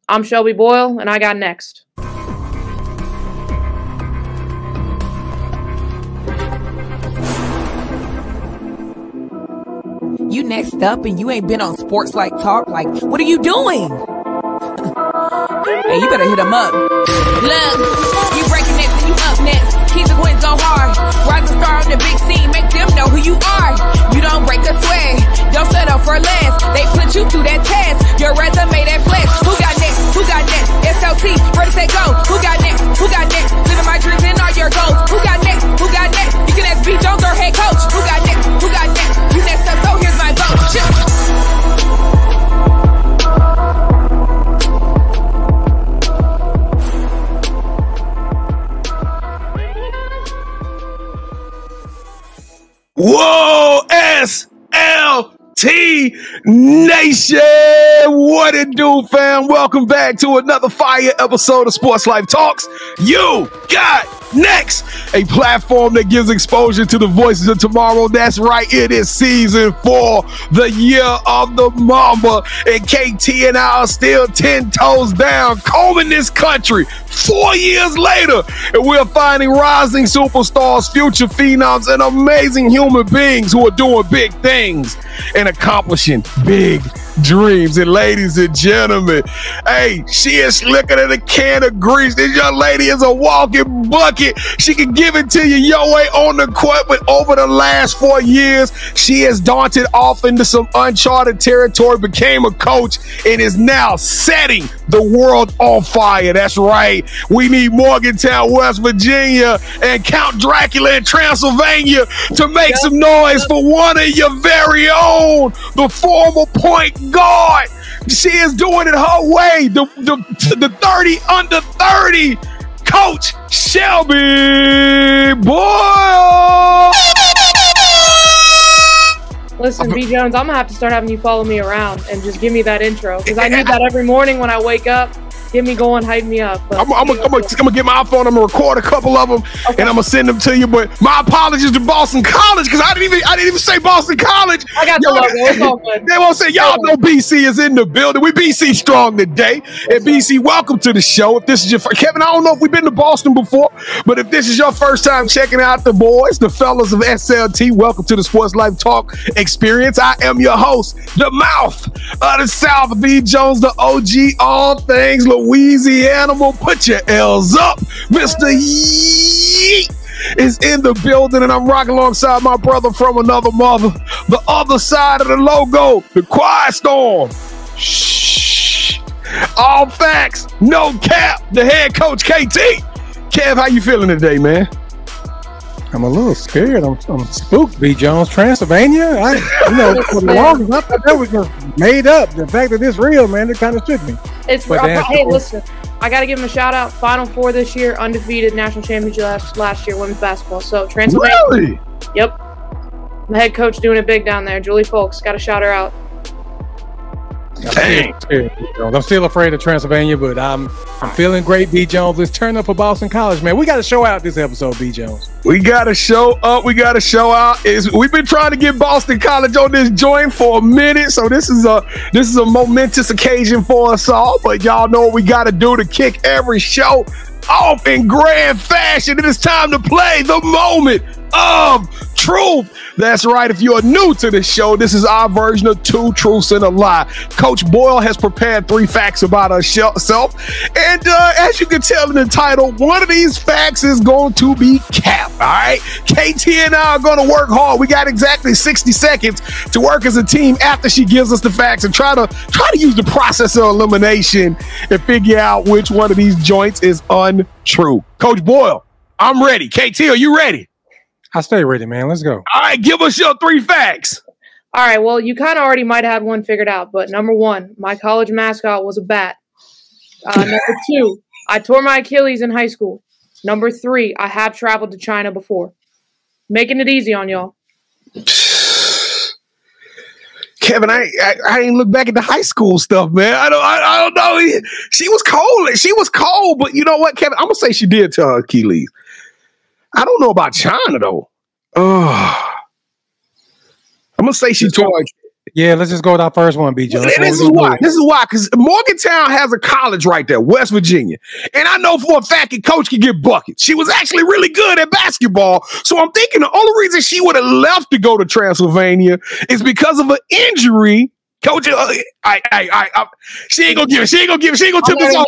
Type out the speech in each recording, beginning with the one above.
I'm Shelby Boyle, and I got next. You next up and you ain't been on Sportslifetalk. Like, what are you doing? Hey, you better hit him up. Look, you breaking next and you up next. Keep the wins go hard. Rise the star on the big scene. Make them know who you are. You don't break a sweat. Don't settle for less. They put you through that test. Your resume that flex. Who got next? Who got next? SLT, ready, set, go. Who got next? Who got next? Living my dreams and all your goals. Who got next? Who got next? You can ask B. Jones or head coach. Who got next? Who got next? You next up, so here's my vote. Chill. Whoa, SLT Nation! What it do, fam? Welcome back to another fire episode of Sports Life Talks. You got next, a platform that gives exposure to the voices of tomorrow. That's right, it is season 4, the year of the Mamba, and KT and I are still 10 toes down, combing this country 4 years later, and we're finding rising superstars, future phenoms, and amazing human beings who are doing big things and accomplishing big dreams. And ladies and gentlemen, hey, she is slicker than a can of grease. This young lady is a walking bucket. She can give it to you your way on the court, but over the last 4 years, she has daunted off into some uncharted territory, became a coach, and is now setting the world on fire. That's right. We need Morgantown, West Virginia, and Count Dracula in Transylvania to make some noise for one of your very own, the former point guard. She is doing it her way. The 30 under 30 coach, Shelby Boyle. Listen, B. Jones, I'm going to have to start having you follow me around and just give me that intro, because I need that every morning when I wake up. Get me going, hype me up. I'm gonna get my iPhone. I'm gonna record a couple of them, okay, and I'm gonna send them to you. But my apologies to Boston College, because I didn't even say Boston College. I got the logo. It's all good. They won't say, y'all know BC is in the building. We BC strong today. And BC, welcome to the show. If this is your first, Kevin, I don't know if we've been to Boston before, but if this is your first time checking out the boys, the fellas of SLT, welcome to the Sports Life Talk experience. I am your host, the mouth of the South, B. Jones, the OG, all things Louisiana. Put your L's up. Mr. Yeet is in the building, and I'm rocking alongside my brother from another mother, the other side of the logo, the Quiet Storm. Shh. All facts, no cap, the head coach, KT. Kev, how you feeling today, man? I'm a little scared. I'm spooked, B. Jones. Transylvania? For the longest, I thought that was just made up. The fact that it's real, man, it kind of shook me. Hey, listen, I got to give him a shout out. Final 4 this year, undefeated national championship last year, women's basketball. So, Transylvania. Really? Yep. The head coach doing it big down there. Julie Folks, got to shout her out. Dang. I'm still afraid of Transylvania, but I'm feeling great, B. Jones. Let's turn up for Boston College, man. We got to show out this episode, B. Jones. We got to show up. We got to show out. We've been trying to get Boston College on this joint for a minute, so this is a momentous occasion for us all. But y'all know what we got to do to kick every show off in grand fashion. It is time to play the moment of truth. That's right. If you are new to the show, this is our version of 2 truths and a lie. Coach Boyle has prepared 3 facts about herself, and as you can tell in the title, one of these facts is going to be cap. All right, KT and I are going to work hard. We got exactly 60 seconds to work as a team after she gives us the facts, and try to use the process of elimination and figure out which one of these joints is untrue. Coach Boyle, I'm ready. KT, are you ready? I stay ready, man. Let's go. All right, give us your 3 facts. All right, well, you kind of already might have one figured out, but number 1, my college mascot was a bat. Number 2, I tore my Achilles in high school. Number 3, I have traveled to China before. Making it easy on y'all. Kevin, I ain't look back at the high school stuff, man. I don't know. She was cold, but you know what, Kevin? I'm gonna say she did tear her Achilles. I don't know about China though. I'm gonna say she tore. Yeah, let's just go with our first one, B. Jones. This is why. This is why, because Morgantown has a college right there, West Virginia. And I know for a fact that Coach can get buckets. She was actually really good at basketball. So I'm thinking the only reason she would have left to go to Transylvania is because of an injury. Coach, she ain't gonna give it. She ain't gonna tip us off.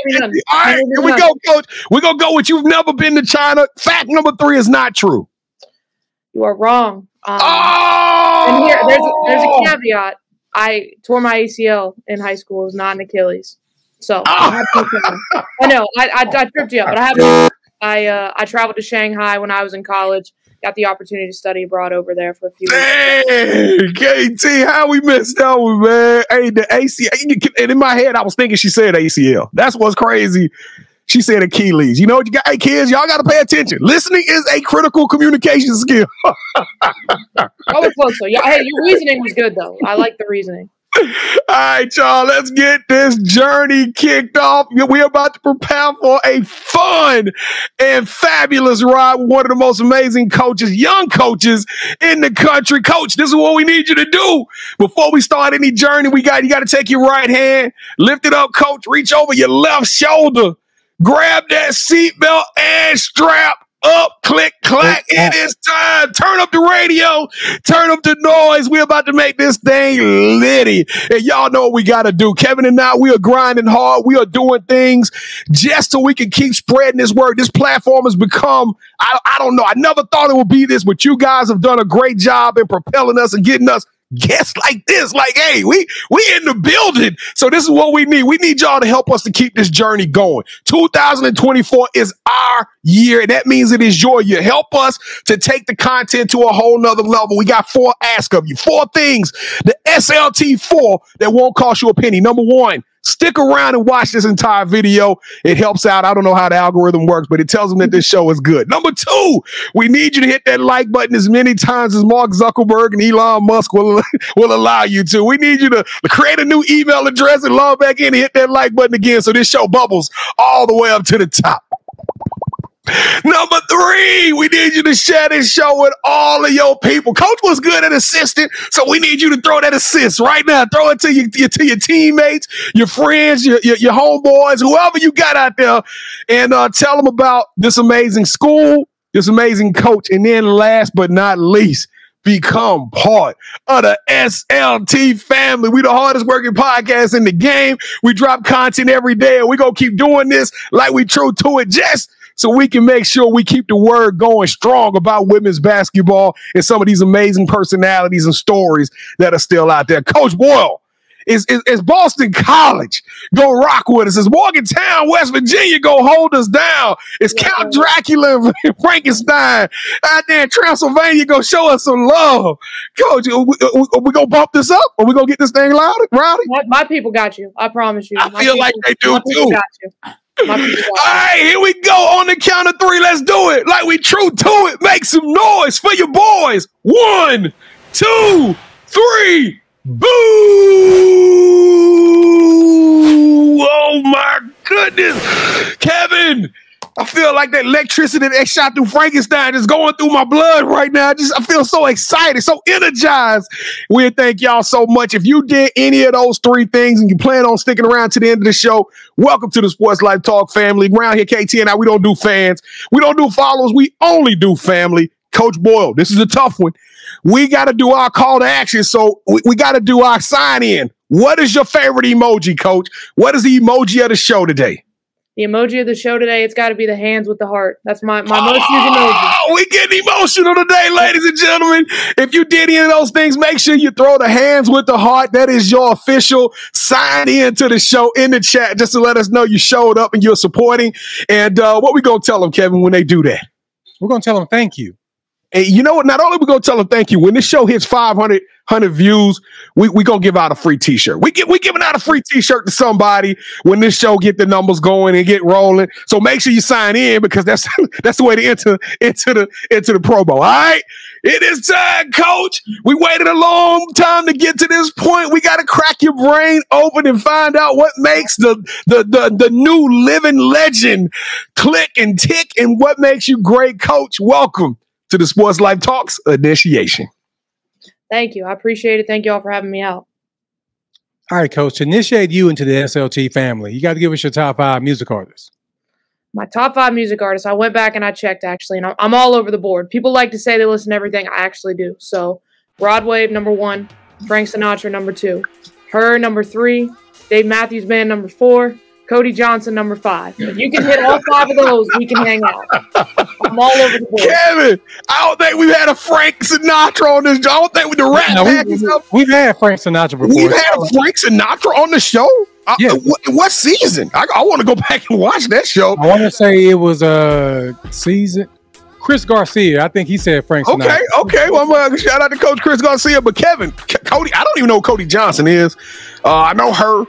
All right, here we go, Coach. We're gonna go with you've never been to China. Fact number 3 is not true. You are wrong. Oh! And here, there's a caveat. I tore my ACL in high school. It was not an Achilles. So I know I tripped you up, but I traveled to Shanghai when I was in college. Got the opportunity to study abroad over there for a few weeks. Hey, KT, how we missed that one, man? Hey, the ACL. And in my head, I was thinking she said ACL. That's what's crazy. She said Achilles. You know what you got? Hey, kids, y'all got to pay attention. Listening is a critical communication skill. I was close, though. Yeah, hey, your reasoning was good, though. I like the reasoning. All right, y'all, let's get this journey kicked off. We're about to prepare for a fun and fabulous ride with one of the most amazing coaches, young coaches in the country. Coach, this is what we need you to do. Before we start any journey, you got to take your right hand, lift it up, Coach, reach over your left shoulder, grab that seatbelt and strap up, click, clack. It is time. Turn up the radio. Turn up the noise. We're about to make this thing litty. And y'all know what we got to do. Kevin and I, we are grinding hard. We are doing things just so we can keep spreading this word. This platform has become, I don't know. I never thought it would be this, but you guys have done a great job in propelling us and getting us guests like this. Like, hey, we in the building. So this is what we need. We need y'all to help us to keep this journey going. 2024 is our year. And that means it is your year. Help us to take the content to a whole nother level. We got 4 asks of you. 4 things. The SLT 4 that won't cost you a penny. Number 1, stick around and watch this entire video. It helps out. I don't know how the algorithm works, but it tells them that this show is good. Number 2, we need you to hit that like button as many times as Mark Zuckerberg and Elon Musk will allow you to. We need you to create a new email address and log back in and hit that like button again so this show bubbles all the way up to the top. Number 3, we need you to share this show with all of your people. Coach was good at assisting, so we need you to throw that assist right now. Throw it to your teammates, your friends, your homeboys, whoever you got out there, and tell them about this amazing school, this amazing coach, and then last but not least, become part of the SLT family. We the hardest working podcast in the game. We drop content every day, and we're going to keep doing this like we true to it, just so we can make sure we keep the word going strong about women's basketball and some of these amazing personalities and stories that are still out there. Coach Boyle, is Boston College go rock with us? Is Morgantown, West Virginia go hold us down? Is Count Dracula and Frankenstein out there in Transylvania go show us some love? Coach, we gonna bump this up, or we gonna get this thing louder, rowdy? My people got you. I promise you. I feel like they do too. Got you. All right, here we go. On the count of 3, let's do it. Like we true to it. Make some noise for your boys. 1, 2, 3. Boo! Oh my goodness, Kevin! I feel like that electricity that shot through Frankenstein is going through my blood right now. I feel so excited, so energized. We thank y'all so much. If you did any of those 3 things and you plan on sticking around to the end of the show, welcome to the Sports Life Talk family. Around here, KT and I, we don't do fans. We don't do followers. We only do family. Coach Boyle, this is a tough one. We got to do our call to action, so we got to do our sign in. What is your favorite emoji, Coach? What is the emoji of the show today? The emoji of the show today, it's got to be the hands with the heart. That's my most used emoji. Oh, we getting emotional today, ladies and gentlemen. If you did any of those things, make sure you throw the hands with the heart. That is your official sign in to the show in the chat, just to let us know you showed up and you're supporting. And what we going to tell them, Kevin, when they do that? We're going to tell them thank you. And you know what? Not only we going to tell them thank you, when this show hits 500 views, we going to give out a free t-shirt. We giving out a free t-shirt to somebody when this show get the numbers going and get rolling. So make sure you sign in, because that's the way to enter the promo. All right. It is time, Coach. We waited a long time to get to this point. We got to crack your brain open and find out what makes the new living legend click and tick, and what makes you great, Coach. Welcome to the Sports Life Talks Initiation. Thank you. I appreciate it. Thank you all for having me out. All right, Coach. To initiate you into the SLT family, you got to give us your top 5 music artists. My top 5 music artists. I went back and I checked, actually, and I'm all over the board. People like to say they listen to everything. I actually do. So, Rod Wave, number 1. Frank Sinatra, number 2. Her, number 3. Dave Matthews Band, number 4. Cody Johnson, number 5. If you can hit all 5 of those, we can hang out. I'm all over the board. Kevin, I don't think we've had a Frank Sinatra on this. I don't think the rap package. We've had Frank Sinatra before. We've had Frank Sinatra on the show? Yeah. What season? I want to go back and watch that show. I want to say it was a season. Chris Garcia. I think he said Frank Sinatra. Okay. Well, I'm going to shout out to Coach Chris Garcia. But Kevin, Cody, I don't even know who Cody Johnson is. I know her.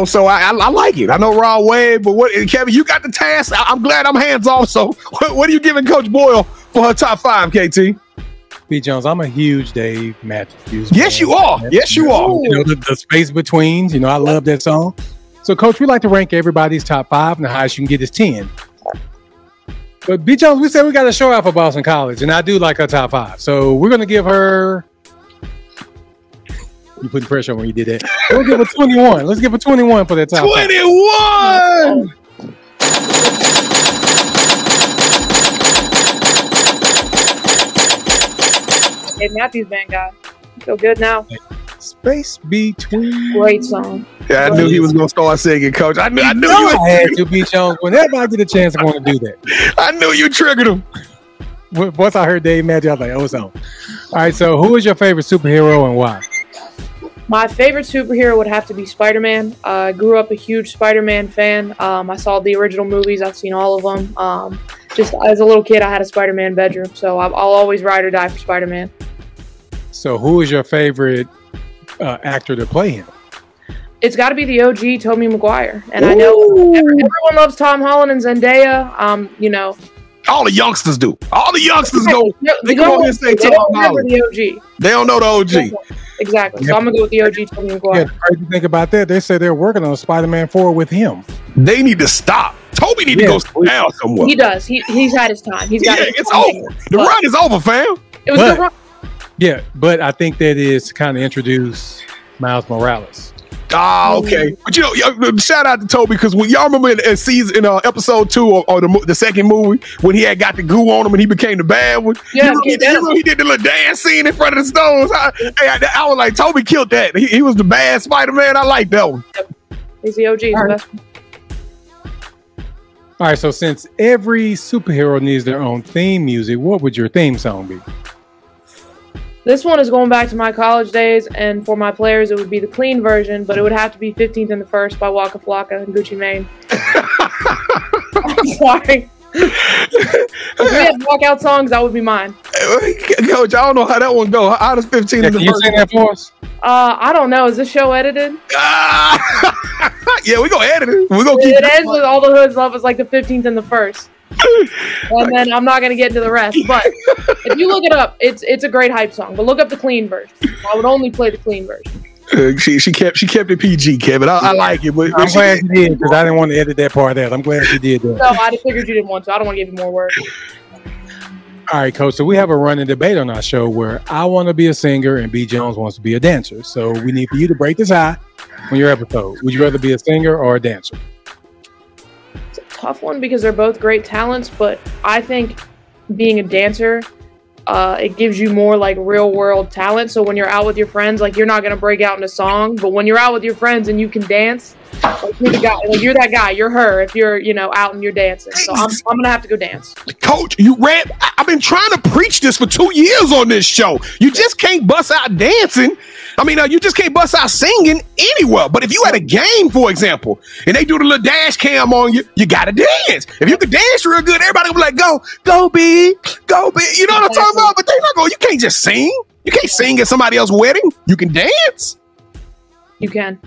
So I like it. I know Rod Wave, but Kevin, you got the task. I'm glad I'm hands off. So what are you giving Coach Boyle for her top 5, KT? B. Jones, I'm a huge Dave Matthews. Yes, you are. Yes, you are. The space betweens. I love that song. So, Coach, we like to rank everybody's top 5, and the highest you can get is 10. But B. Jones, we said we got a show out for Boston College, and I do like her top 5. So we're going to give her. You putting pressure on when you did that. We'll give her 21. Let's give her 21 for that top 21! 5. Dave Matthews Band guy. Feel good now. Space between. Great song. Yeah, I knew he was going to start singing, Coach. I knew you had to, B. Jones. Whenever I get a chance, I want to do that. I knew you triggered him. Once I heard Dave Matthews, I was like, oh, it's on. All right, so who is your favorite superhero and why? My favorite superhero would have to be Spiderman. I grew up a huge Spiderman fan. I saw the original movies. I've seen all of them. Just as a little kid, I had a Spiderman bedroom, so I'll always ride or die for Spiderman. So who is your favorite actor to play him? It's got to be the OG, Tobey Maguire. And I know everyone loves Tom Holland and Zendaya. All the youngsters do. All the youngsters go. They come on and say Tom Holland. The OG. They don't know the OG. Exactly. So I'm going to go with the OG, Tobey Maguire. Yeah, the crazy thing about that, they said they're working on Spider-Man 4 with him. They need to stop. Toby need to go sit down somewhere. He does. He's had his time. It's over. The run is over, fam. It was a good run. Yeah, but I think that is to kind of introduce Miles Morales. Okay. But shout out to Toby, because when y'all remember in episode 2 or the second movie when he had got the goo on him and he became the bad one. Yeah, he did the little dance scene in front of the stones. I was like, Toby killed that. He was the bad Spider-Man. I like that one. Yep. He's the OG. All right, so since every superhero needs their own theme music, what would your theme song be? This one is going back to my college days, and for my players, it would be the clean version, but it would have to be 15th and the First by Waka Flocka and Gucci Mane. I'm sorry. If we had walkout songs, that would be mine. Coach, I don't know how that one go. How does 15 in the Can you First? sing that for us? I don't know. Is this show edited? Yeah, we're going to edit it. We're going to keep it ends with All the Hoods Love is like the 15th and the First. And then I'm not going to get into the rest. But if you look it up, it's a great hype song. But look up the clean version. I would only play the clean version. She kept it PG, Kevin. I like it. But I'm glad you did, because I didn't want to edit that part out. I'm glad you did that. No, I just figured you didn't want to. I don't want to give you more work. All right, Coach. So we have a running debate on our show where I want to be a singer and B. Jones wants to be a dancer. So we need for you to break this tie on your episode. Would you rather be a singer or a dancer? It's a tough one because they're both great talents, but I think being a dancer, it gives you more like real world talent. So when you're out with your friends, like you're not gonna break out in a song, but when you're out with your friends and you can dance, like you're the guy, like you're that guy, you're her. If you're out and you're dancing, so I'm gonna have to go dance. Coach, I've been trying to preach this for 2 years on this show. You just can't bust out dancing. I mean, you just can't bust out singing anywhere. But if you had a game, for example, and they do the little dash cam on you, you gotta dance. If you could dance real good, everybody will be like, go B. You know what I'm talking about? But they're not going. You can't just sing. You can't sing at somebody else's wedding. You can dance. You can.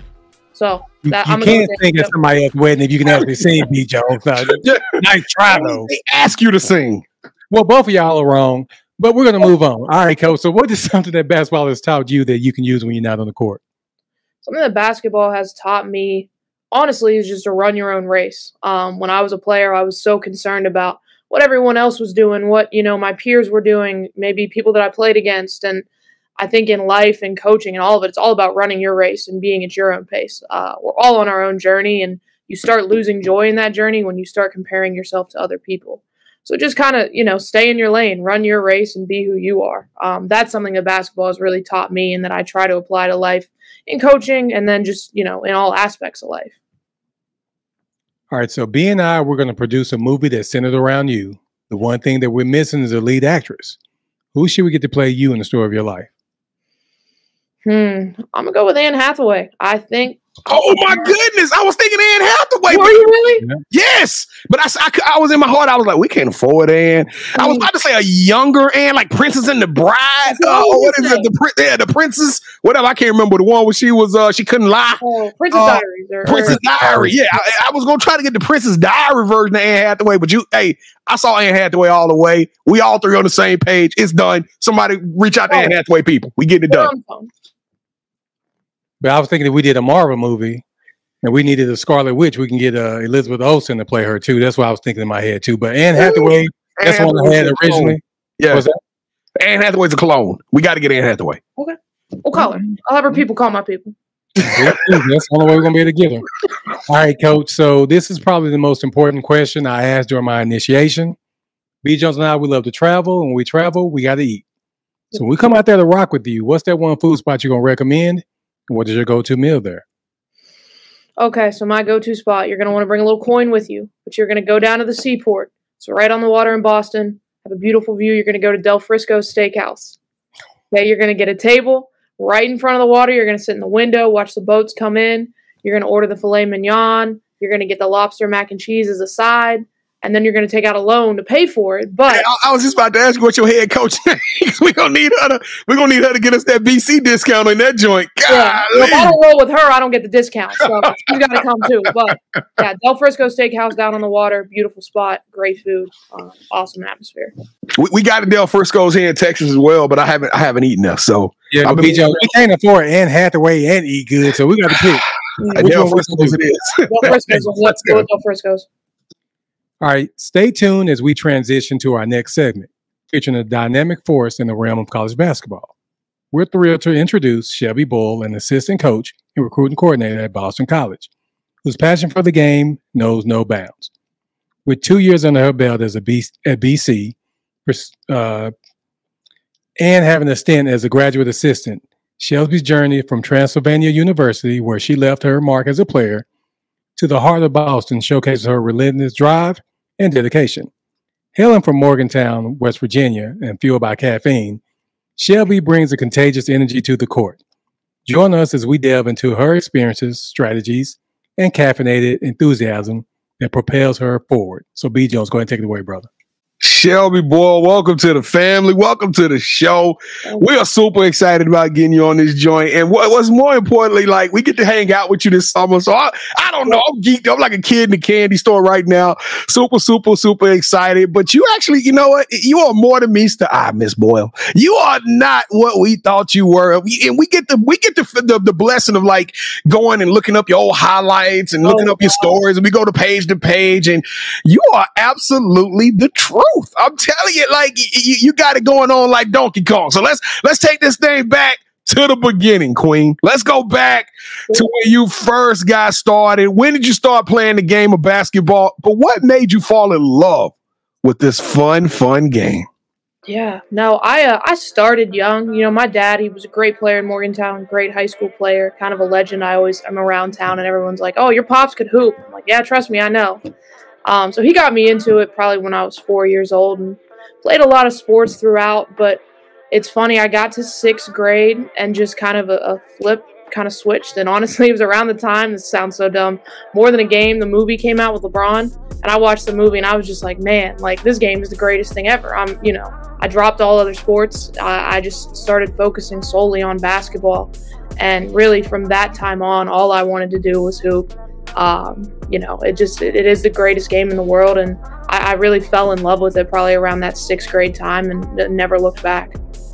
So you can't sing at somebody else's wedding if you can actually sing, B. Jones. Nice try, though. They ask you to sing. Well, both of y'all are wrong, but we're going to move on. All right, Coach. So what is something that basketball has taught you that you can use when you're not on the court? Something that basketball has taught me, honestly, is just to run your own race. When I was a player, I was so concerned about what everyone else was doing, what my peers were doing, maybe people that I played against, and I think in life and coaching and all of it, it's all about running your race and being at your own pace. We're all on our own journey, and you start losing joy in that journey when you start comparing yourself to other people. So just kind of, stay in your lane, run your race, and be who you are. That's something that basketball has really taught me and that I try to apply to life in coaching and then just, in all aspects of life. All right, so B and I, we're going to produce a movie that's centered around you. The one thing that we're missing is a lead actress. Who should we get to play you in the story of your life? I'm going to go with Anne Hathaway. I think. Oh my goodness! I was thinking Anne Hathaway. Were you really? Yes, but I was in my heart. I was like, we can't afford Anne. I was about to say a younger Anne, like Princess and the Bride. What is it? The Princess. Whatever. I can't remember the one where she was. She couldn't lie. Oh, Princess Diaries. Princess Diary. Yeah, I was gonna try to get the Princess Diary version of Anne Hathaway, but I saw Anne Hathaway all the way. We all three on the same page. It's done. Somebody reach out to Anne Hathaway people. We getting it done. But I was thinking if we did a Marvel movie and we needed a Scarlet Witch, we can get Elizabeth Olsen to play her too. That's what I was thinking in my head too. But Anne Hathaway, that's the one I had originally. Yeah. Anne Hathaway's a clone. We got to get Anne Hathaway. Okay. We'll call her. I'll have her people call my people. That's the only way we're going to be able to get her. All right, Coach. So this is probably the most important question I asked during my initiation. B. Jones and I, we love to travel. And when we travel, we got to eat. So when we come out there to rock with you, what's that one food spot you're going to recommend? What is your go-to meal there? Okay, so my go-to spot, you're going to want to bring a little coin with you, but you're going to go down to the seaport. So right on the water in Boston, have a beautiful view. You're going to go to Del Frisco's Steakhouse. Okay, you're going to get a table right in front of the water. You're going to sit in the window, watch the boats come in. You're going to order the filet mignon. You're going to get the lobster mac and cheese as a side. And then you're going to take out a loan to pay for it. But hey, I was just about to ask you what your head coach is. We're gonna need her to get us that BC discount on that joint. Yeah. Well, if I don't roll with her, I don't get the discount. So she's got to come too. But yeah, Del Frisco Steakhouse down on the water, beautiful spot, great food, awesome atmosphere. We got a Del Frisco's here in Texas as well, but I haven't eaten enough. So yeah, we can't afford Anne Hathaway and eat good, so we got to pick. Del Frisco's it is. Del Frisco's. Let's go with Del Frisco's. All right, stay tuned as we transition to our next segment, featuring a dynamic force in the realm of college basketball. We're thrilled to introduce Shelby Boyle, an assistant coach and recruiting coordinator at Boston College, whose passion for the game knows no bounds. With 2 years under her belt at BC, and having a stint as a graduate assistant, Shelby's journey from Transylvania University, where she left her mark as a player, to the heart of Boston showcases her relentless drive and dedication. Hailing from Morgantown, West Virginia, and fueled by caffeine, Shelby brings a contagious energy to the court. Join us as we delve into her experiences, strategies, and caffeinated enthusiasm that propels her forward. So B. Jones, go ahead and take it away, brother. Shelby Boyle, welcome to the family. Welcome to the show. We are super excited about getting you on this joint. And what's more importantly, like, we get to hang out with you this summer. So I don't know. I'm geeked. I'm like a kid in the candy store right now. Super, super, super excited. But you actually, you know what? You are more than Miss Boyle. You are not what we thought you were. And we get the blessing of like going and looking up your old highlights and looking up your stories. And we go to page, and you are absolutely the truth. I'm telling you, like, you got it going on like Donkey Kong. So let's take this thing back to the beginning, Queen. Let's go back to when you first got started. When did you start playing the game of basketball? But what made you fall in love with this fun game? Yeah, no, I started young. You know, my dad, he was a great player in Morgantown, great high school player, kind of a legend. I'm around town and everyone's like, oh, your pops could hoop. I'm like, yeah, trust me, I know. So he got me into it probably when I was 4 years old and played a lot of sports throughout. But it's funny, I got to 6th grade and just kind of a flip kind of switched. And honestly, it was around the time, this sounds so dumb, More Than a Game, the movie came out with LeBron. And I watched the movie and I was just like, man, like, this game is the greatest thing ever. I dropped all other sports. I just started focusing solely on basketball. And really from that time on, all I wanted to do was hoop. It is the greatest game in the world, and I really fell in love with it probably around that 6th grade time and never looked back.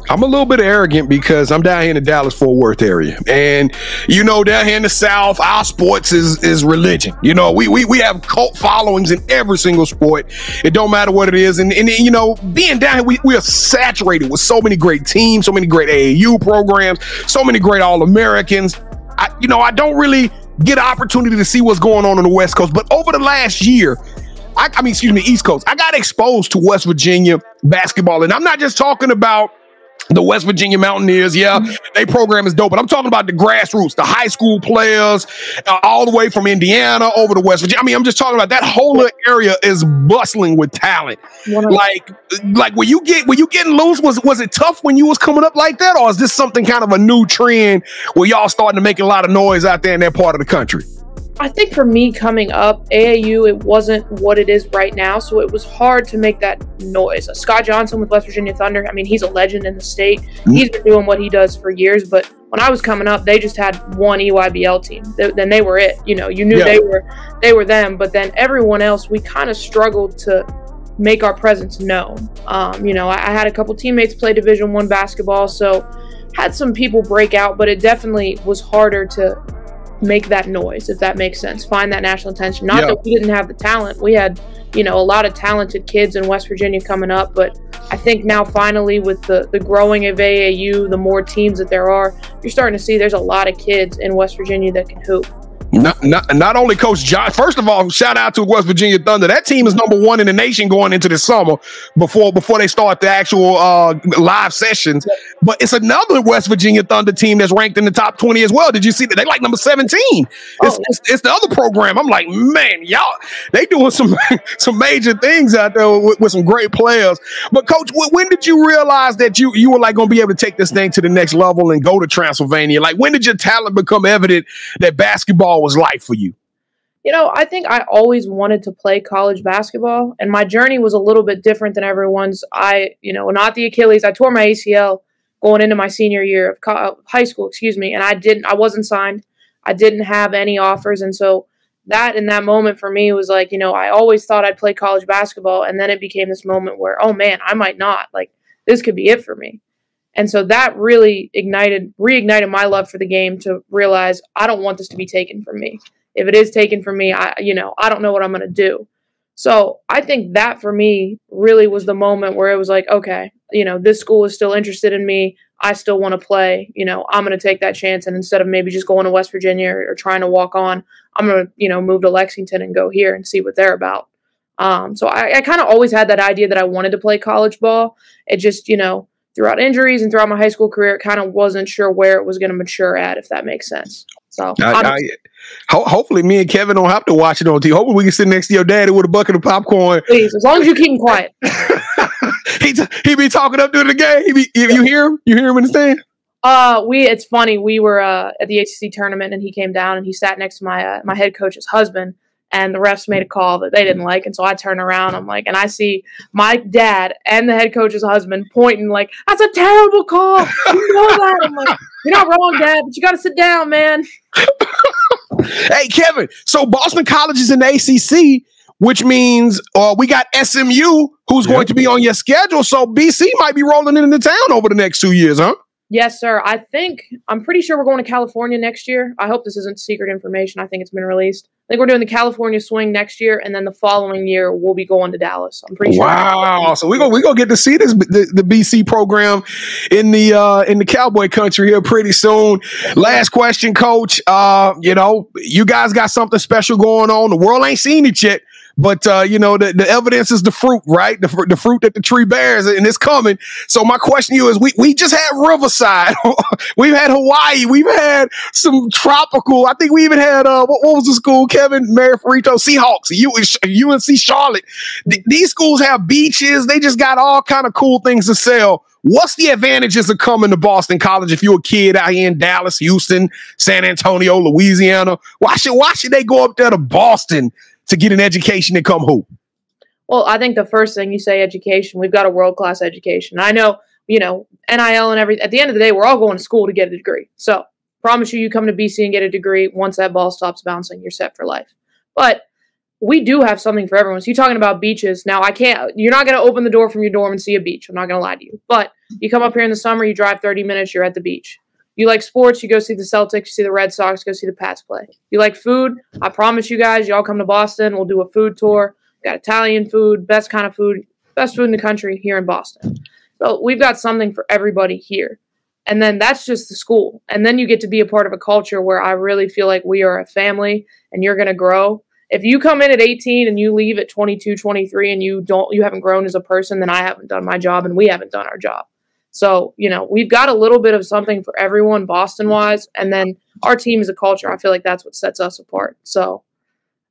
I'm a little bit arrogant because I'm down here in the Dallas-Fort Worth area. And, you know, down here in the South, our sports is religion. You know, we have cult followings in every single sport. It don't matter what it is. And you know, being down here, we are saturated with so many great teams, so many great AAU programs, so many great All-Americans. I don't really get an opportunity to see what's going on the West Coast. But over the last year, East Coast, I got exposed to West Virginia basketball. And I'm not just talking about the West Virginia Mountaineers. Yeah, their program is dope, but I'm talking about the grassroots, the high school players, all the way from Indiana over to West Virginia. I mean, I'm just talking about that whole area is bustling with talent. Like when you getting loose, was it tough when you was coming up like that, or is this something kind of a new trend where y'all starting to make a lot of noise out there in that part of the country? I think for me coming up, AAU, it wasn't what it is right now, so it was hard to make that noise. Scott Johnson with West Virginia Thunder, I mean, he's a legend in the state. He's been doing what he does for years, but when I was coming up, they just had one EYBL team. Then they were it. You know, you knew they were them, but then everyone else, we kind of struggled to make our presence known. You know, I had a couple teammates play Division I basketball, so had some people break out, but it definitely was harder to make that noise, if that makes sense. Find that national attention. Not that we didn't have the talent. We had, you know, a lot of talented kids in West Virginia coming up, but I think now finally with the growing of AAU, the more teams that there are, you're starting to see there's a lot of kids in West Virginia that can hoop. Not only Coach John, first of all, shout out to West Virginia Thunder. That team is #1 in the nation going into this summer before they start the actual live sessions. But it's another West Virginia Thunder team that's ranked in the top 20 as well. Did you see that? They like number 17. It's the other program. I'm like, man, y'all, they doing some major things out there with some great players. But Coach, when did you realize that you were like going to be able to take this thing to the next level and go to Transylvania? Like, when did your talent become evident that basketball was life for you? You know, I think I always wanted to play college basketball, and my journey was a little bit different than everyone's. Not the Achilles. I tore my ACL going into my senior year of high school, and I wasn't signed. I didn't have any offers, and so that in that moment for me was like, you know, I always thought I'd play college basketball, and then it became this moment where, oh man, I might not. Like, this could be it for me. And so that really reignited my love for the game to realize I don't want this to be taken from me. If it is taken from me, I don't know what I'm going to do. So I think that for me really was the moment where it was like, okay, you know, this school is still interested in me. I still want to play. You know, I'm going to take that chance. And instead of maybe just going to West Virginia or trying to walk on, I'm going to, you know, move to Lexington and go here and see what they're about. So I kind of always had that idea that I wanted to play college ball. It just, you know, throughout injuries and throughout my high school career, it kind of wasn't sure where it was going to mature at, if that makes sense. So hopefully me and Kevin don't have to watch it on TV. Hopefully we can sit next to your daddy with a bucket of popcorn. Please, as long as you keep him quiet. he be talking up during the game. You hear him? You hear him in the stand? It's funny. We were at the ACC tournament, and he came down and he sat next to my head coach's husband. And the refs made a call that they didn't like. And so I turn around, and I see my dad and the head coach's husband pointing like, that's a terrible call. You know that? I'm like, you're not wrong, Dad, but you got to sit down, man. Hey, Kevin, so Boston College is in the ACC, which means we got SMU who's going to be on your schedule. So BC might be rolling into town over the next 2 years, huh? Yes, sir. I'm pretty sure we're going to California next year. I hope this isn't secret information. I think it's been released. I think we're doing the California swing next year, and then the following year we'll be going to Dallas. I'm pretty sure. Wow! So we're gonna get to see the BC program in the Cowboy country here pretty soon. Last question, Coach. You know, you guys got something special going on. The world ain't seen it yet. But, you know, the evidence is the fruit, right? The fruit that the tree bears, and it's coming. So my question to you is, we just had Riverside. We've had Hawaii. We've had some tropical. I think we even had, what was the school, Kevin? Mary Ferrito, Seahawks, UNC Charlotte. These schools have beaches. They just got all kind of cool things to sell. What's the advantages of coming to Boston College if you're a kid out here in Dallas, Houston, San Antonio, Louisiana? Why should they go up there to Boston to get an education and come hoop? Well, I think the first thing you say, education. We've got a world-class education. I know, you know, NIL and everything. At the end of the day, we're all going to school to get a degree. So promise you come to BC and get a degree. Once that ball stops bouncing, you're set for life. But we do have something for everyone. So you're talking about beaches. Now, you're not going to open the door from your dorm and see a beach. I'm not going to lie to you. But you come up here in the summer, you drive 30 minutes, you're at the beach. You like sports, you go see the Celtics, you see the Red Sox, go see the Pats play. You like food, I promise you guys, y'all come to Boston, we'll do a food tour. Got Italian food, best kind of food, best food in the country here in Boston. So we've got something for everybody here. And then that's just the school. And then you get to be a part of a culture where I really feel like we are a family and you're going to grow. If you come in at 18 and you leave at 22, 23 and you haven't grown as a person, then I haven't done my job and we haven't done our job. So, we've got a little bit of something for everyone Boston-wise, and then our team is a culture. I feel like that's what sets us apart. So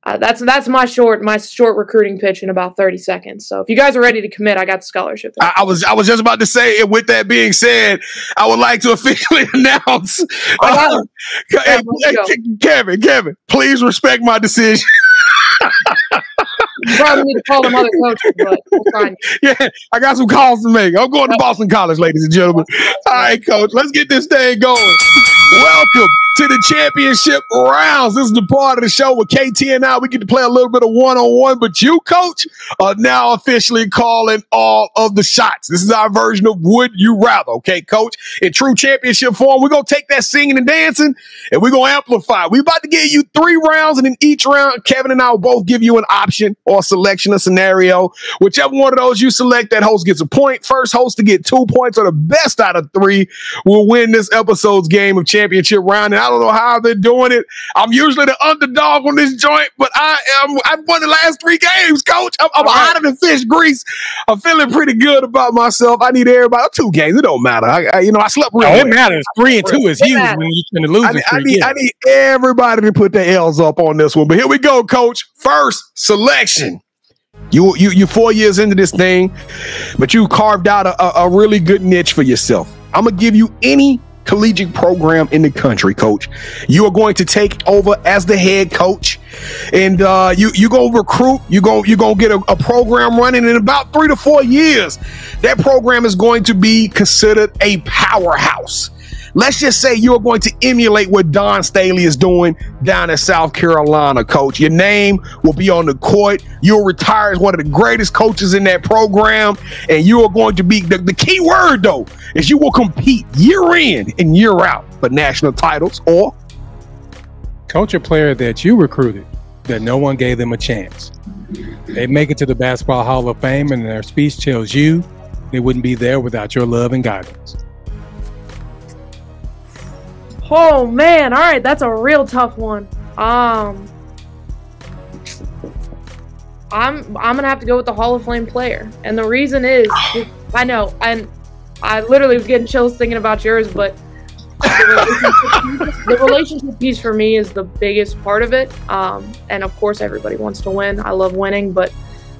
that's my short recruiting pitch in about 30 seconds. So if you guys are ready to commit, I got the scholarship there. I was just about to say, and with that being said, I would like to officially announce Kevin, please respect my decision. You probably need to call them other coaches, but we'll find you. Yeah, I got some calls to make. I'm going to Boston College, ladies and gentlemen. All right, Coach, let's get this thing going. Welcome to the championship rounds. This is the part of the show where KT and I, we get to play a little bit of one-on-one, but you, Coach, are now officially calling all of the shots. This is our version of Would You Rather, okay, Coach? In true championship form, we're going to take that singing and dancing, and we're going to amplify. We're about to give you 3 rounds, and in each round, Kevin and I will both give you an option or a selection, a scenario. Whichever one of those you select, that host gets a point. First host to get 2 points or the best out of 3 will win this episode's game of championship round. And I don't know how they're doing it. I'm usually the underdog on this joint, but I've won the last 3 games, Coach. I'm hotter than fish grease. I'm feeling pretty good about myself. I need everybody. 2 games. It don't matter. I slept real well. It matters. 3 and 2 is huge when you're going to lose. I need everybody to put their L's up on this one. But here we go, Coach. First selection. You're 4 years into this thing, but you carved out a really good niche for yourself. I'm going to give you any collegiate program in the country, Coach. You are going to take over as the head coach, and you're going to recruit. You're going to get a program running in about 3 to 4 years. That program is going to be considered a powerhouse. Let's just say you're going to emulate what Don Staley is doing down in South Carolina, Coach. Your name will be on the court. You'll retire as one of the greatest coaches in that program. And you are going to be, the key word, though, is you will compete year in and year out for national titles. Or coach a player that you recruited that no one gave them a chance. They make it to the Basketball Hall of Fame, and their speech tells you they wouldn't be there without your love and guidance. Oh man, all right, that's a real tough one. I'm gonna have to go with the Hall of Fame player, and the reason is I know, and I literally was getting chills thinking about yours, but the relationship piece for me is the biggest part of it. And of course, everybody wants to win. I love winning, but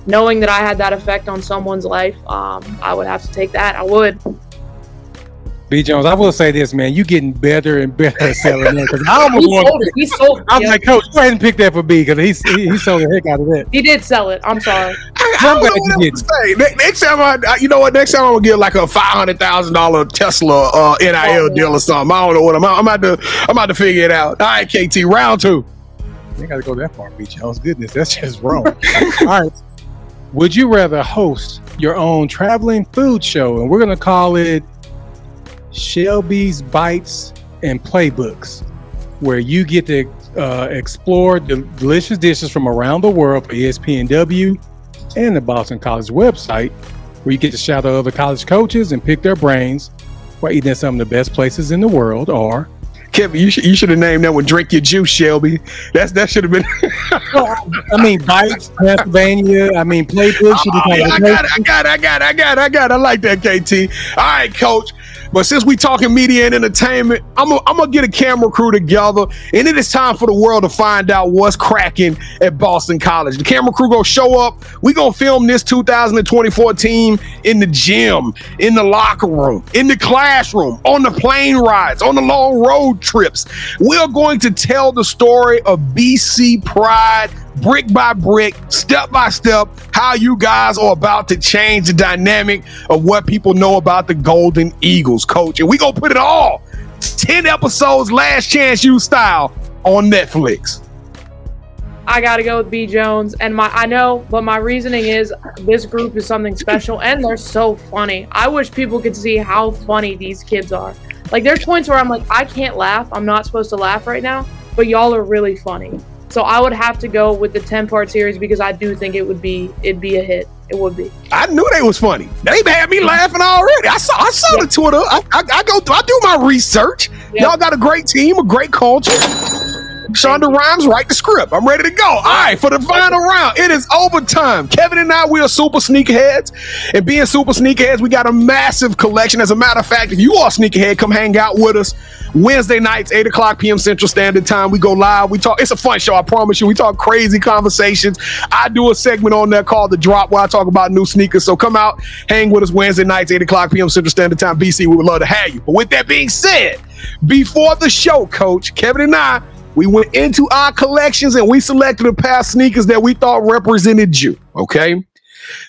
knowing that I had that effect on someone's life, I would have to take that. I would. B. Jones, I will say this, man. You getting better and better at selling it. I almost he sold it. I'm like, Coach, go ahead and pick that for B because he sold the heck out of that. He did sell it. I'm sorry. I'm glad you did. Next time, you know what? Next time I'm gonna get like a $500,000 Tesla NIL deal or something. I don't know what I'm about to figure it out. All right, KT, round 2. You got to go that far, B. Jones. Goodness, that's just wrong. All right. Would you rather host your own traveling food show, and we're gonna call it Shelby's Bites and Playbooks, where you get to explore the delicious dishes from around the world for ESPNW and the Boston College website, where you get to shout out other college coaches and pick their brains while eating at some of the best places in the world? Or Kevin, you should have named that one "Drink Your Juice," Shelby. That should have been. I mean, Bites, Pennsylvania. I mean, Playbooks. I got it. I like that, KT. All right, Coach. But since we talking media and entertainment, I'm gonna get a camera crew together, and it is time for the world to find out what's cracking at Boston College. The camera crew gonna show up. We gonna film this 2024 team in the gym, in the locker room, in the classroom, on the plane rides, on the long road trips. We're going to tell the story of BC pride, brick by brick, step by step, how you guys are about to change the dynamic of what people know about the Golden Eagles, Coach. And we gonna put it all, 10 episodes, Last Chance U style, on Netflix. I got to go with B. Jones. And I know, but my reasoning is this group is something special, and they're so funny. I wish people could see how funny these kids are. Like, there's points where I'm like, I can't laugh. I'm not supposed to laugh right now, but y'all are really funny. So I would have to go with the 10-part series because I do think it'd be a hit. It would be. I knew they was funny. They had me laughing already. I saw the Twitter. I do my research. Y'all got a great team, a great culture. Shonda Rhimes, write the script. I'm ready to go. All right, for the final round, it is overtime. Kevin and I, we are super sneakerheads. And being super sneakerheads, we got a massive collection. As a matter of fact, if you are a sneakerhead, come hang out with us. Wednesday nights, 8 o'clock p.m. Central Standard Time. We go live. We talk. It's a fun show, I promise you. We talk crazy conversations. I do a segment on there called The Drop where I talk about new sneakers. So come out, hang with us Wednesday nights, 8 o'clock p.m. Central Standard Time. BC, we would love to have you. But with that being said, before the show, Coach, Kevin and I, we went into our collections and we selected a pair of sneakers that we thought represented you, okay?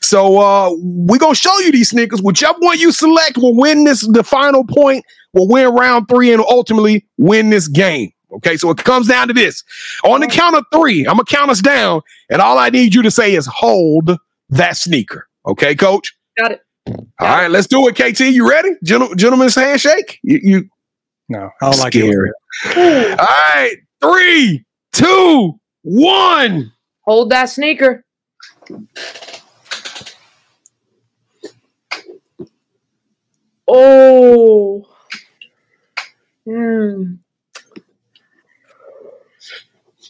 So we're going to show you these sneakers. Whichever one you select will win the final point, will win round 3, and ultimately win this game, okay? So it comes down to this. On the count of 3, I'm going to count us down, and all I need you to say is hold that sneaker, okay, Coach? Got it. All right, let's do it, KT. You ready? Gentleman's handshake? You No, I don't like it. All right. 3, 2, 1. Hold that sneaker. Oh. I'm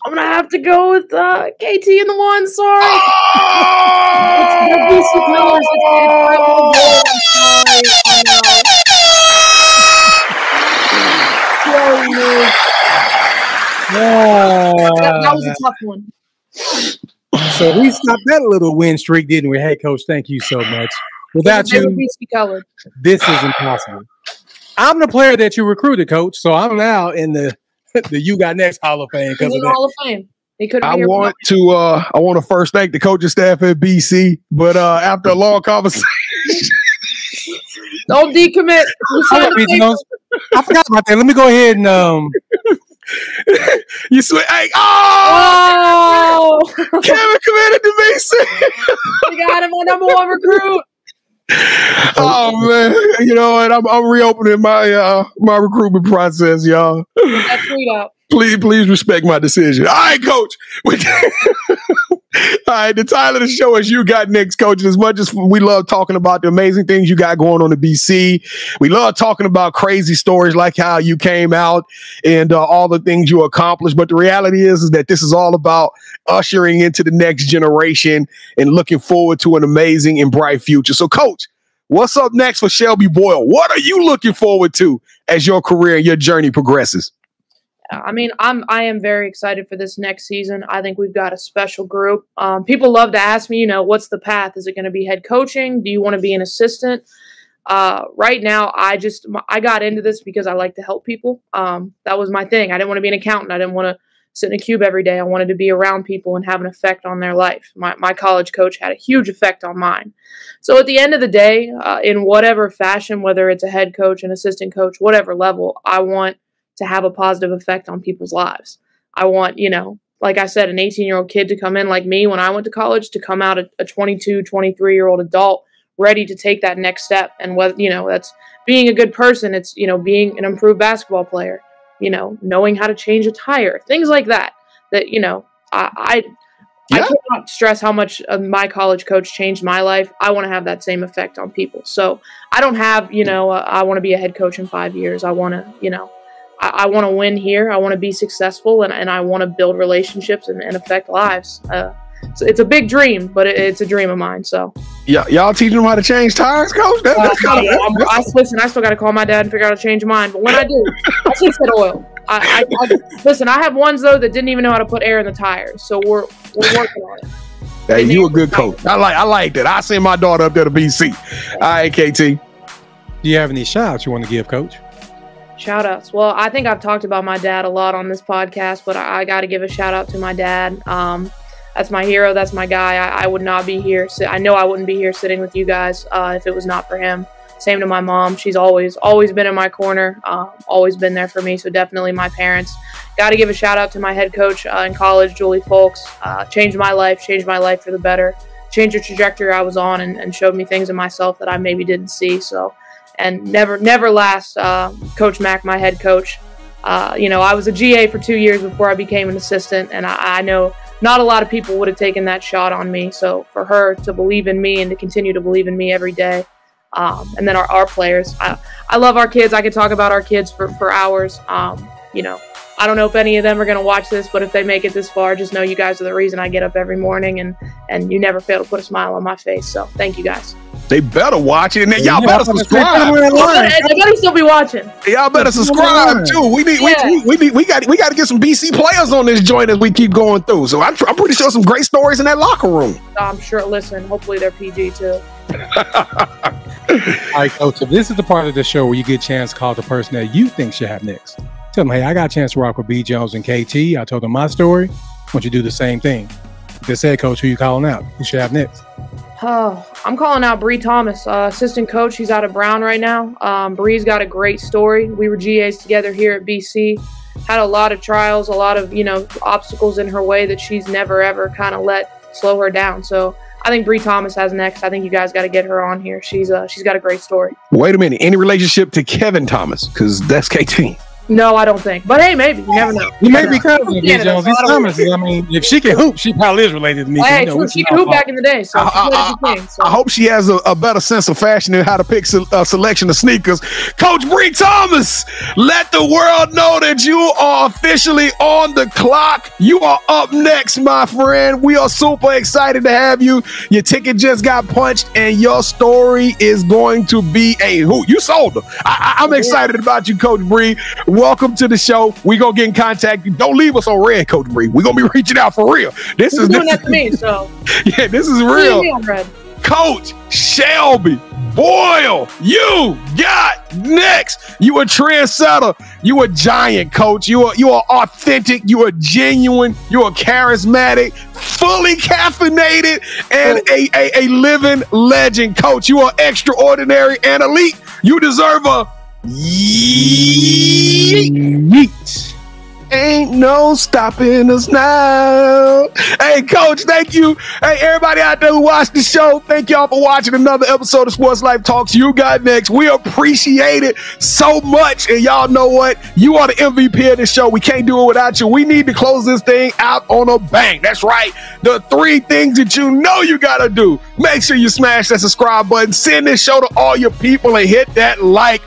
gonna have to go with KT and the 1. Sorry. It's the BC colors. That was a tough one. So we stopped that little win streak, didn't we? Hey, Coach, thank you so much. Without you, this is impossible. I'm the player that you recruited, Coach, so I'm now in the You Got Next Hall of Fame. He's in the Hall of Fame. I want to first thank the coaching staff at BC, but after a long conversation, don't decommit. I forgot about that. Let me go ahead and you swear, hey, oh! Kevin committed to BC. We got him on #1 recruit. Oh man, you know what? I'm reopening my my recruitment process, y'all. That tweet out. Please respect my decision. All right, Coach. All right, the title of the show is You Got Next, Coach. As much as we love talking about the amazing things you got going on in BC, we love talking about crazy stories like how you came out and all the things you accomplished. But the reality is that this is all about ushering into the next generation and looking forward to an amazing and bright future. So, Coach, what's up next for Shelby Boyle? What are you looking forward to as your career and your journey progresses? I mean, I am very excited for this next season. I think we've got a special group. People love to ask me, what's the path? Is it going to be head coaching? Do you want to be an assistant? Right now, I got into this because I like to help people. That was my thing. I didn't want to be an accountant. I didn't want to sit in a cube every day. I wanted to be around people and have an effect on their life. My college coach had a huge effect on mine. So at the end of the day, in whatever fashion, whether it's a head coach, an assistant coach, whatever level, I want to have a positive effect on people's lives. I want, like I said, an 18-year-old kid to come in like me when I went to college, to come out a 22, 23-year-old adult ready to take that next step. And whether, that's being a good person. It's, being an improved basketball player, knowing how to change a tire, things like that, I cannot stress how much my college coach changed my life. I want to have that same effect on people. So I don't have, I want to be a head coach in 5 years. I want to, I want to win here. I want to be successful, and I want to build relationships and affect lives. It's a big dream, but it's a dream of mine. So y'all teaching them how to change tires, Coach? That's kind of listen. I still got to call my dad and figure out how to change mine. But when I do, I should set oil. Listen. I have ones though that didn't even know how to put air in the tires, so we're working on it. Hey, you a good coach. I like that. I send my daughter up there to BC. All right, KT. Do you have any shout-outs you want to give, Coach? Shout-outs. Well, I think I've talked about my dad a lot on this podcast, but I got to give a shout-out to my dad. That's my hero. That's my guy. I would not be here. I know I wouldn't be here sitting with you guys if it was not for him. Same to my mom. She's always been in my corner, always been there for me. So definitely my parents. Got to give a shout out to my head coach in college, Julie Folks. Changed my life for the better. Changed the trajectory I was on and showed me things in myself that I maybe didn't see. So, and never last, Coach Mack, my head coach. I was a GA for 2 years before I became an assistant, and I know not a lot of people would have taken that shot on me. So for her to believe in me and to continue to believe in me every day. And then our players. I love our kids. I could talk about our kids for hours. I don't know if any of them are going to watch this, but if they make it this far, just know you guys are the reason I get up every morning, and you never fail to put a smile on my face. So thank you guys. They better watch it, and then y'all better subscribe. They better still be watching. Y'all better subscribe too. We got to get some BC players on this joint as we keep going through. So I'm pretty sure some great stories in that locker room. I'm sure. Listen, hopefully they're PG too. All right, Coach. So this is the part of the show where you get a chance to call the person that you think should have next. Tell them, hey, I got a chance to rock with B. Jones and KT. I told them my story. I want you to do the same thing. Just said, Coach, who you calling out? Who should have next? Oh, I'm calling out Bree Thomas, assistant coach. She's out of Brown right now. Bree's got a great story. We were GAs together here at BC. Had a lot of trials, a lot of obstacles in her way that she's never ever kind of let slow her down. So I think Bree Thomas has next. I think you guys got to get her on here. She's got a great story. Wait a minute. Any relationship to Kevin Thomas? Because that's KT. No, I don't think. But hey, maybe. You never know. You may be cousins with B. Jones. I mean, if she can hoop, she probably is related to me. Hey, she can hoop back in the day. So I hope she has a better sense of fashion and how to pick a selection of sneakers. Coach Bree Thomas, let the world know that you are officially on the clock. You are up next, my friend. We are super excited to have you. Your ticket just got punched, and your story is going to be a hoot. You sold her. I'm excited about you, Coach Bree. Welcome to the show. We're going to get in contact. Don't leave us on red, Coach Bree. We're going to be reaching out for real. This is doing that to me, so. Yeah, this is real. Coach Shelby Boyle, you got next. You a trendsetter. You a giant, Coach. You are authentic. You are genuine. You are charismatic, fully caffeinated, and a living legend, Coach. You are extraordinary and elite. You deserve a yeet. Ain't no stopping us now. Hey, Coach, thank you. Hey, everybody out there who watched the show, thank y'all for watching another episode of Sports Life Talks. You got next. We appreciate it so much. And y'all know what? You are the MVP of this show. We can't do it without you. We need to close this thing out on a bang. That's right. The 3 things that you know you got to do. Make sure you smash that subscribe button. Send this show to all your people and hit that like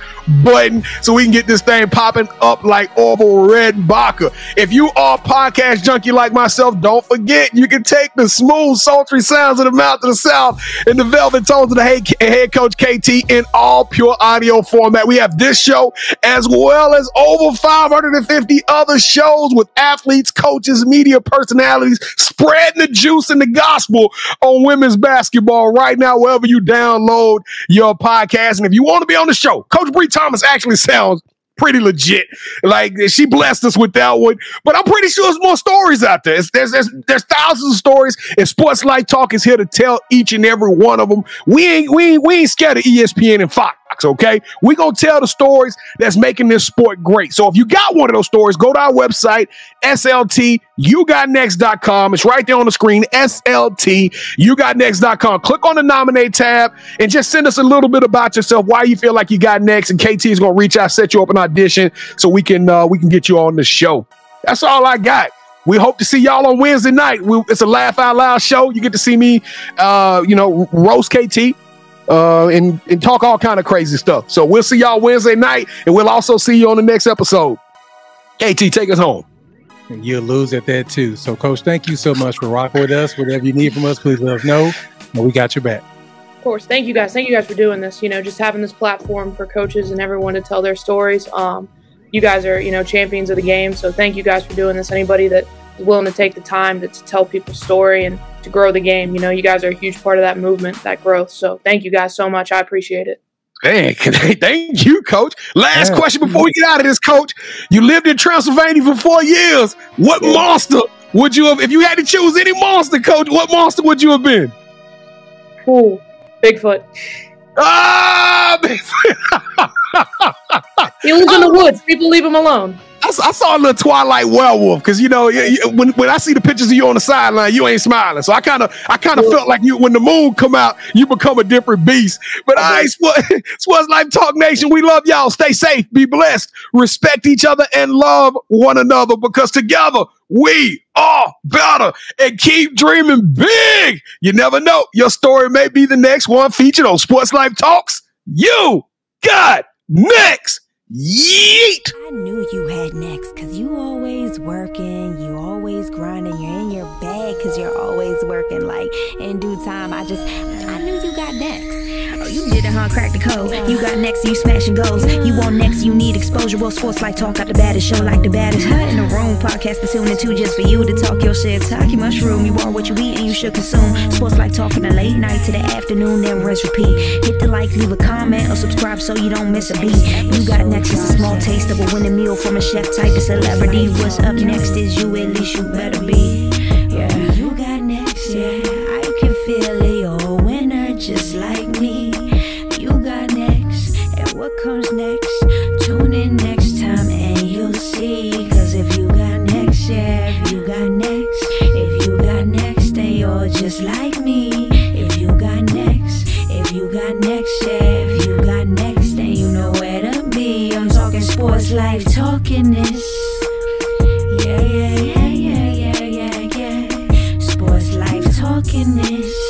button so we can get this thing popping up like Orville Redenbacher. If you are a podcast junkie like myself, don't forget you can take the smooth, sultry sounds of the mouth of the South and the velvet tones of the head coach KT in all pure audio format. We have this show as well as over 550 other shows with athletes, coaches, media personalities spreading the juice and the gospel on women's basketball right now, wherever you download your podcast. And if you want to be on the show, Coach Bree Thomas actually sounds pretty legit. Like, she blessed us with that one. But I'm pretty sure there's more stories out there. There's thousands of stories, and Sports Life Talk is here to tell each and every one of them. We ain't scared of ESPN and Fox, okay? We gonna tell the stories that's making this sport great. So if you got one of those stories, go to our website, SLTYouGotNext.com. It's right there on the screen, SLTYouGotNext.com. Click on the nominate tab and just send us a little bit about yourself, why you feel like you got next, and KT is gonna reach out, set you up an audition so we can get you on the show. That's all I got. We hope to see y'all on Wednesday night. It's a laugh out loud show. You get to see me, roast KT. And talk all kind of crazy stuff. So we'll see y'all Wednesday night, and we'll also see you on the next episode. KT, take us home. And you'll lose at that too. So, Coach, thank you so much for rocking with us. Whatever you need from us, please let us know, and we got your back. Of course. Thank you guys. Thank you guys for doing this. Just having this platform for coaches and everyone to tell their stories. You guys are, champions of the game. So thank you guys for doing this. Anybody that is willing to take the time to tell people's story and to grow the game, you guys are a huge part of that movement, that growth. So thank you guys so much. I appreciate it. Hey, thank you, Coach. Last question before we get out of this, Coach. You lived in Transylvania for 4 years. What monster would you have, if you had to choose any monster, Coach, what monster would you have been? Ooh, Bigfoot. Ah, he lives in the woods. People leave him alone. I saw a little Twilight werewolf because, you know, when I see the pictures of you on the sideline, you ain't smiling. So I kind of felt like you, when the moon come out, you become a different beast. But all right, Sports Life Talk Nation, we love y'all. Stay safe, be blessed, respect each other, and love one another, because together we are better. And keep dreaming big. You never know. Your story may be the next one featured on Sports Life Talks. You got next. Yeet! I knew you had next, cause you always working, you always grinding, you're in your bag cause you're always working. Like, in due time, I knew you got next. Oh, you did it, huh? Crack the code. You got next, you smashing goals. You want next, you need exposure. Well, Sports Life Talk got the baddest show, like the baddest in the room. Podcast to tune into just for you to talk your shit. Talk your mushroom, you are what you eat and you should consume. Sports Life Talk from the late night to the afternoon, then rest repeat. Hit the like, leave a comment, or subscribe so you don't miss a beat. You got next is a small taste of a winning meal from a chef type of celebrity. What's up next is you, at least you better be. Yeah, you got next, yeah. I can feel it, you're a winner just like me. You got next, and what comes next? Tune in next time and you'll see. Cause if you got next, yeah, if you got next, then you're just like me. If you got next, yeah, if you got next, then you know where to be. I'm talking Sports Life, talking this. Yeah. Sports Life, talking this.